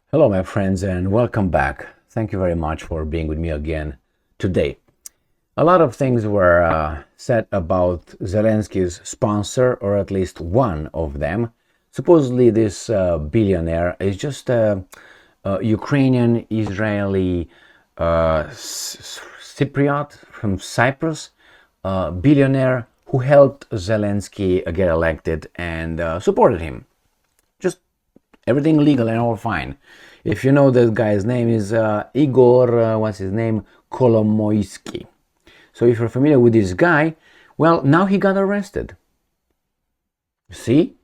Hello, my friends, and welcome back. Thank you very much for being with me again today. A lot of things were said about Zelensky's sponsor, or at least one of them. Supposedly, this billionaire is just a Ukrainian Israeli Cypriot from Cyprus, billionaire who helped Zelensky get elected and supported him. Just everything legal and all fine. If you know, this guy's name is Igor, what's his name? Kolomoysky. So if you're familiar with this guy, well, now he got arrested. See,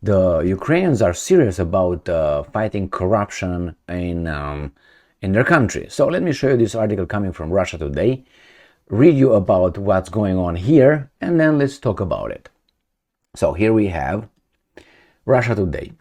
the Ukrainians are serious about fighting corruption in their country. So let me show you this article coming from Russia Today, read you about what's going on here, and then let's talk about it. So here we have Russia Today,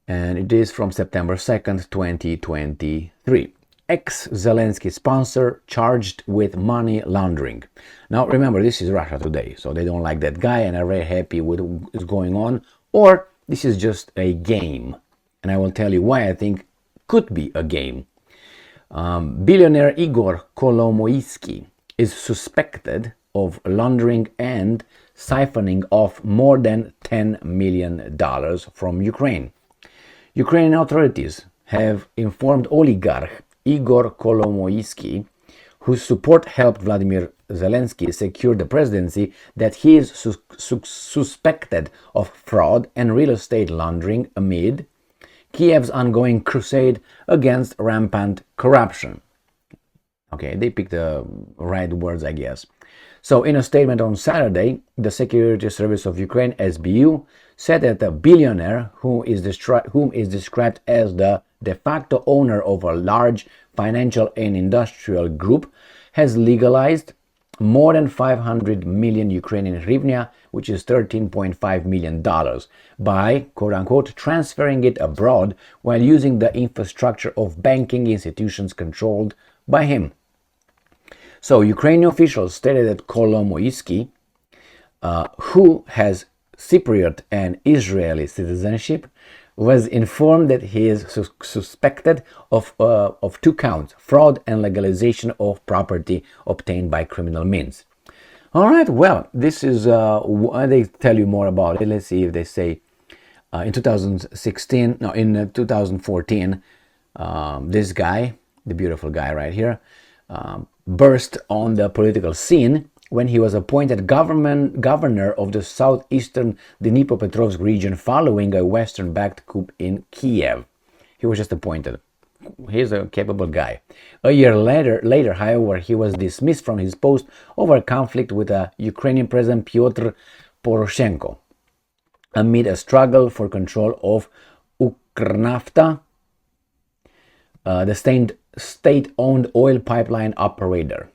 and it is from September 2nd, 2023. Ex-Zelensky sponsor charged with money laundering. Now remember, this is Russia Today, so they don't like that guy and are very happy with what's going on, or this is just a game. And I will tell you why I think could be a game. Billionaire Igor Kolomoysky is suspected of laundering and siphoning off more than $10 million from Ukraine. Ukrainian authorities have informed oligarch Igor Kolomoysky, whose support helped Vladimir Zelensky secure the presidency, that he is suspected of fraud and real estate laundering amid Kiev's ongoing crusade against rampant corruption. Okay, they picked the right words, I guess. So in a statement on Saturday, the Security Service of Ukraine, SBU, said that the billionaire, whom is described as the de facto owner of a large financial and industrial group, has legalized more than 500 million Ukrainian hryvnia, which is $13.5 million, by, quote-unquote, transferring it abroad while using the infrastructure of banking institutions controlled by him. So Ukrainian officials stated that Kolomoysky, who has Cypriot and Israeli citizenship, was informed that he is suspected of two counts: fraud and legalization of property obtained by criminal means. All right, well, this is they tell you more about it. Let's see if they say in 2014, this guy, the beautiful guy right here, burst on the political scene when he was appointed governor of the southeastern Dnipropetrovsk region following a Western-backed coup in Kiev. He was just appointed. He's a capable guy. A year later, however, he was dismissed from his post over a conflict with Ukrainian President Pyotr Poroshenko amid a struggle for control of Ukrsnafta, the state-owned oil pipeline operator.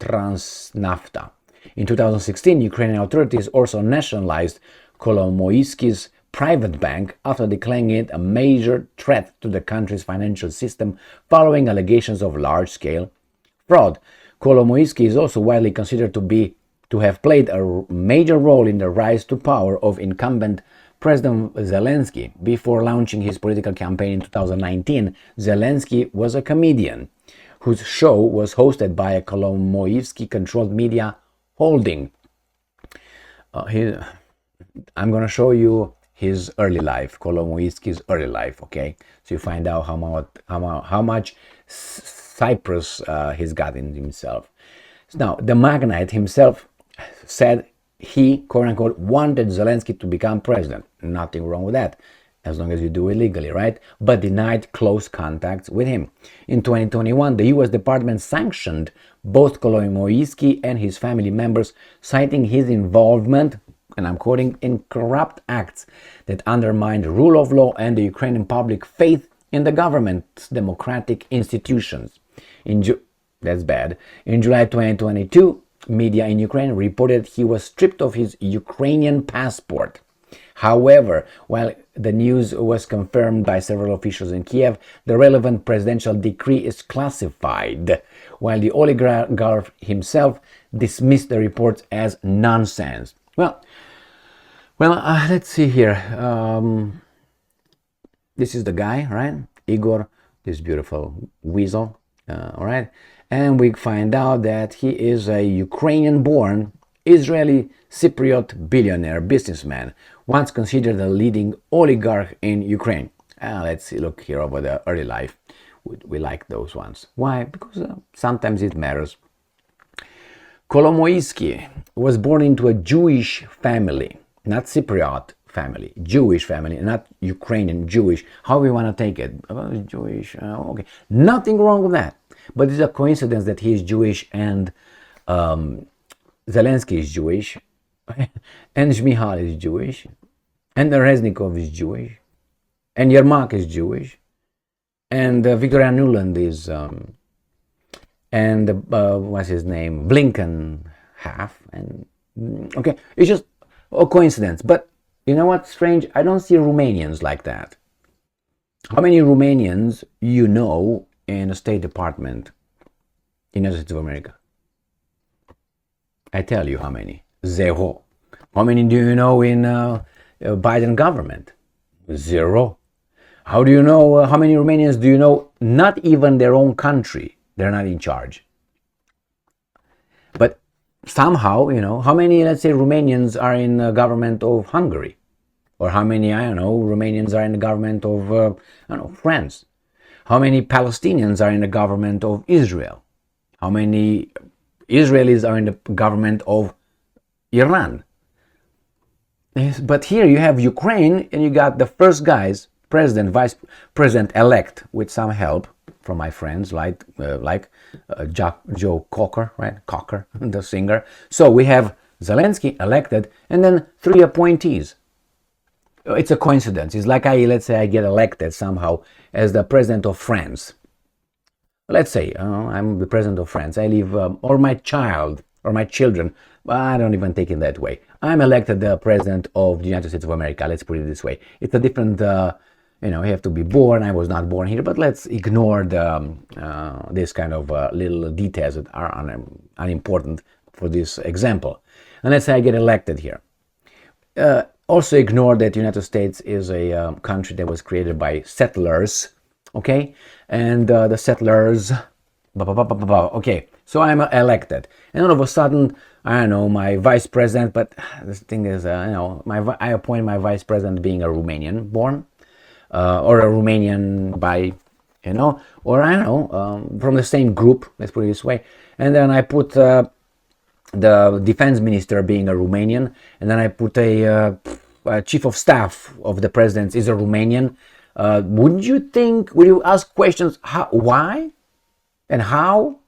Ukrsnafta. In 2016, Ukrainian authorities also nationalized Kolomoysky's private bank after declaring it a major threat to the country's financial system following allegations of large-scale fraud. Kolomoysky is also widely considered to have played a major role in the rise to power of incumbent President Zelensky. Before launching his political campaign in 2019, Zelensky was a comedian whose show was hosted by a Kolomoysky-controlled media holding. I'm going to show you his early life, Kolomoysky's early life, okay? So you find out how much Cyprus he's got in himself. Now, the magnate himself said he, quote-unquote, wanted Zelensky to become president. Nothing wrong with that, as long as you do it legally, right? But denied close contacts with him. In 2021, the U.S. Department sanctioned both Kolomoysky and his family members, citing his involvement, and I'm quoting, in corrupt acts that undermined rule of law and the Ukrainian public faith in the government's democratic institutions. That's bad. In July 2022, media in Ukraine reported he was stripped of his Ukrainian passport. However, while the news was confirmed by several officials in Kiev, the relevant presidential decree is classified, while the oligarch himself dismissed the reports as nonsense. Well, let's see here. This is the guy, right? Igor, this beautiful weasel, all right? And we find out that he is a Ukrainian-born Israeli Cypriot billionaire businessman, once considered a leading oligarch in Ukraine. Let's see, look here over the early life. We like those ones. Why? Because sometimes it matters. Kolomoysky was born into a Jewish family, not Cypriot family, Jewish family, not Ukrainian Jewish. How we want to take it? Jewish, okay. Nothing wrong with that. But it's a coincidence that he is Jewish and Zelensky is Jewish, and Shmihal is Jewish, and Reznikov is Jewish, and Yermak is Jewish, and Victoria Nuland is, and what's his name, Blinken half, and okay, it's just a coincidence. But you know what's strange? I don't see Romanians like that. How many Romanians you know in the State Department in the United States of America? I tell you how many. Zero. How many do you know in Biden government? Zero. How do you know, how many Romanians do you know, not even their own country, they're not in charge? But somehow, you know, how many, let's say, Romanians are in the government of Hungary? Or how many, I don't know, Romanians are in the government of, I don't know, France? How many Palestinians are in the government of Israel? How many Israelis are in the government of Iran? Yes, but here you have Ukraine, and you got the first guys, president, vice president elect, with some help from my friends like Joe Cocker, right? Cocker, the singer. So we have Zelensky elected, and then 3 appointees. It's a coincidence. It's like let's say I get elected somehow as the president of France. Let's say I'm the president of France. I live, or my child, or my children. I don't even take it that way. I'm elected the president of the United States of America. Let's put it this way. It's a different, you have to be born. I was not born here, but let's ignore this kind of little details that are unimportant for this example. And let's say I get elected here. Also ignore that the United States is a country that was created by settlers, okay? And the settlers, okay, so I'm elected. And all of a sudden, I don't know, my vice president, but the thing is, I appoint my vice president being a Romanian born, or a Romanian by, or I don't know, from the same group, let's put it this way. And then I put the defense minister being a Romanian, and then I put a chief of staff of the president is a Romanian. Would you ask questions, why and how?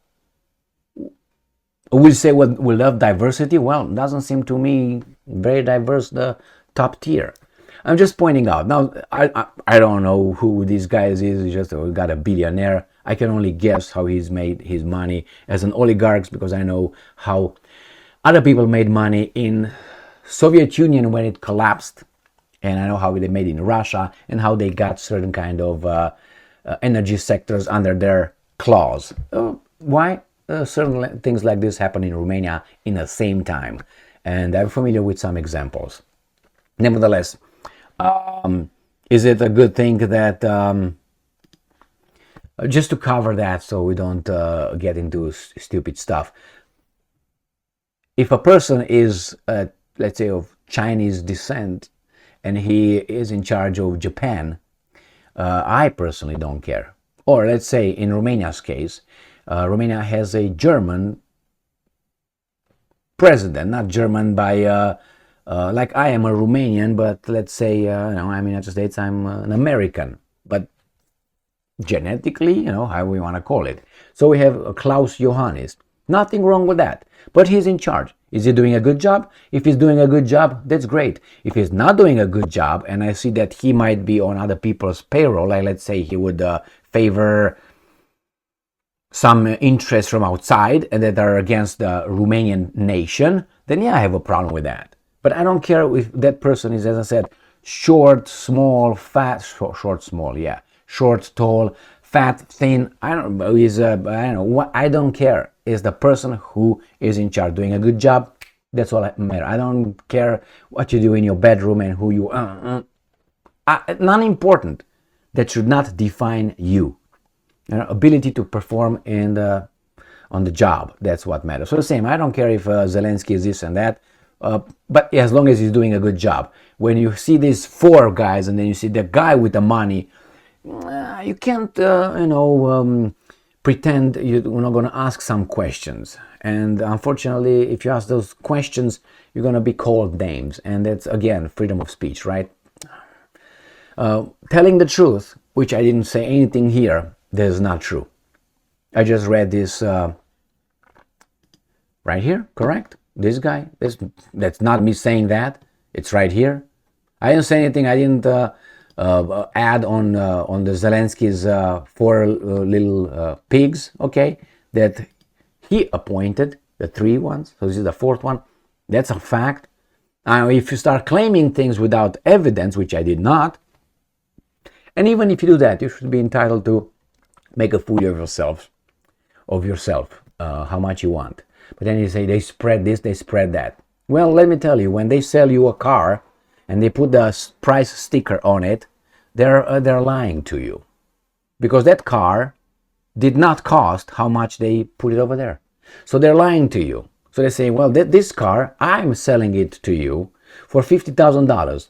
We'll say, well, we love diversity. Well, it doesn't seem to me very diverse, the top tier. I'm just pointing out. Now, I don't know who these guys is. He's just got a billionaire. I can only guess how he's made his money as an oligarch, because I know how other people made money in Soviet Union when it collapsed, and I know how they made in Russia and how they got certain kind of energy sectors under their claws. Why? Certain things like this happen in Romania in the same time, and I'm familiar with some examples. Nevertheless, is it a good thing that just to cover that so we don't get into stupid stuff, if a person is let's say of Chinese descent and he is in charge of Japan, I personally don't care. Or let's say in Romania's case, Romania has a German president, not German by like I am a Romanian, but let's say I'm in the United States, I'm an American, but genetically, how we want to call it. So we have Klaus Johannes. Nothing wrong with that, but he's in charge. Is he doing a good job? If he's doing a good job, that's great. If he's not doing a good job, and I see that he might be on other people's payroll, like let's say he would favor some interests from outside and that are against the Romanian nation, then yeah, I have a problem with that. But I don't care if that person is, as I said, short, small, fat, short, small, yeah, short, tall, fat, thin. I don't know. I don't care. Is the person who is in charge doing a good job? That's all that matters. I don't care what you do in your bedroom and who you. Not important. that should not define you. Ability to perform on the job, that's what matters. So the same, I don't care if Zelensky is this and that, but as long as he's doing a good job. When you see these four guys and then you see the guy with the money, you can't, pretend you're not going to ask some questions. And unfortunately, if you ask those questions, you're going to be called names. And that's, again, freedom of speech, right? Telling the truth, which I didn't say anything here, that is not true. I just read this right here, correct? This guy, that's not me saying that. It's right here. I didn't say anything. I didn't add on the Zelensky's four little pigs, okay, that he appointed, the three ones. So this is the fourth one. That's a fact. Now, if you start claiming things without evidence, which I did not, and even if you do that, you should be entitled to make a fool of yourself, how much you want. But then you say they spread this, they spread that. Well, let me tell you, when they sell you a car and they put the price sticker on it, they're lying to you, because that car did not cost how much they put it over there. So they're lying to you. So they say, well, this car, I'm selling it to you for $50,000.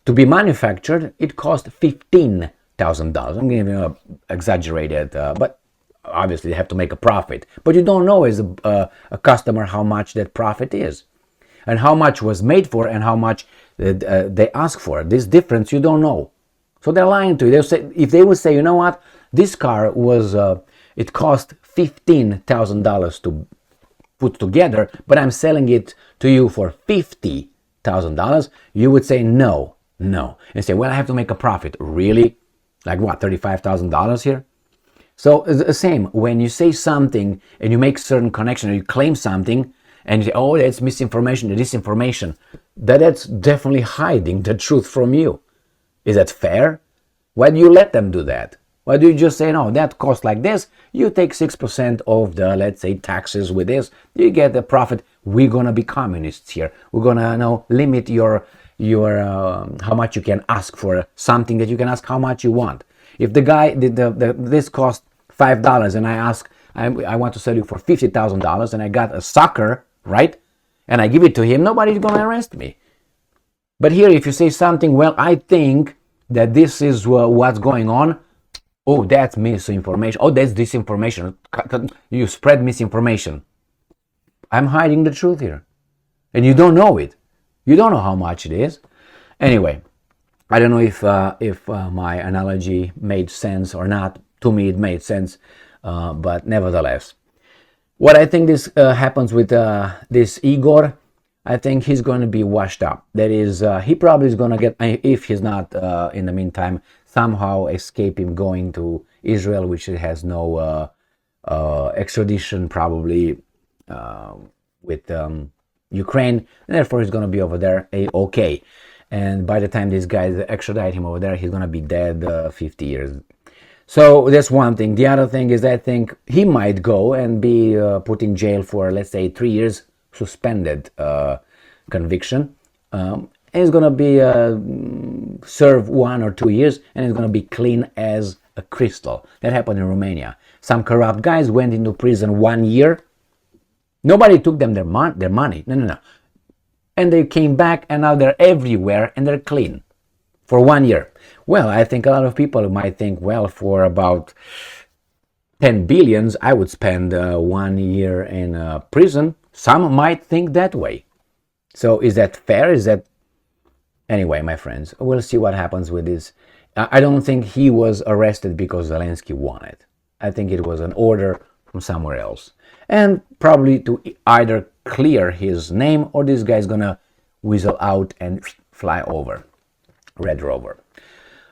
To be manufactured, it cost $15,000. I'm giving you exaggerated, but obviously they have to make a profit. But you don't know as a customer how much that profit is, and how much was made for, and how much they ask for. This difference you don't know. So they're lying to you. They'll say, if they would say, you know what, this car was, it cost $15,000 to put together, but I'm selling it to you for $50,000, you would say no. And say, well, I have to make a profit. Really? Like what, $35,000 here? So the same, when you say something and you make certain connection, or you claim something and you say, oh, that's misinformation, disinformation, that's definitely hiding the truth from you. Is that fair? Why do you let them do that? Why do you just say, no, that costs like this, you take 6% of the, let's say, taxes with this, you get the profit. We're going to be communists here. We're going to limit your how much you can ask for something that you can ask how much you want. If the guy this cost $5 and I ask, I want to sell you for $50,000 and I got a sucker, right, and I give it to him, nobody's going to arrest me. But here, if you say something, well, I think that this is what's going on, oh, that's misinformation, oh, that's disinformation, you spread misinformation. I'm hiding the truth here, and you don't know it. You don't know how much it is. Anyway, I don't know if my analogy made sense or not. To me, it made sense, but nevertheless, what I think this happens with this Igor, I think he's going to be washed up. That is, he probably is going to get, if he's not in the meantime, somehow escape him going to Israel, which has no extradition probably with Ukraine, and therefore he's going to be over there okay. And by the time these guys extradite him over there, he's going to be dead 50 years. So that's one thing. The other thing is, I think he might go and be put in jail for, let's say, 3 years, suspended conviction. And he's going to be serve 1 or 2 years, and he's going to be clean as a crystal. That happened in Romania. Some corrupt guys went into prison 1 year. Nobody took them their money. No. And they came back, and now they're everywhere, and they're clean for 1 year. Well, I think a lot of people might think, well, for about 10 billions, I would spend 1 year in prison. Some might think that way. So is that fair? Is that... Anyway, my friends, we'll see what happens with this. I don't think he was arrested because Zelensky wanted. I think it was an order from somewhere else. And probably to either clear his name, or this guy's gonna weasel out and fly over. Red Rover.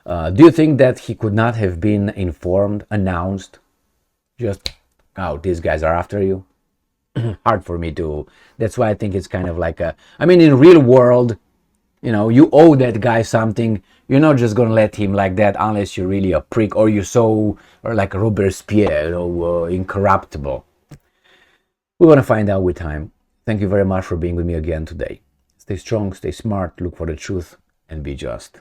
Do you think that he could not have been informed, announced? Just, oh, these guys are after you? Hard for me to... That's why I think it's kind of like a... I mean, in real world, you owe that guy something. You're not just going to let him like that unless you're really a prick, or you're so... Or like Robespierre, incorruptible. We're going to find out with time. Thank you very much for being with me again today. Stay strong, stay smart, look for the truth, and be just.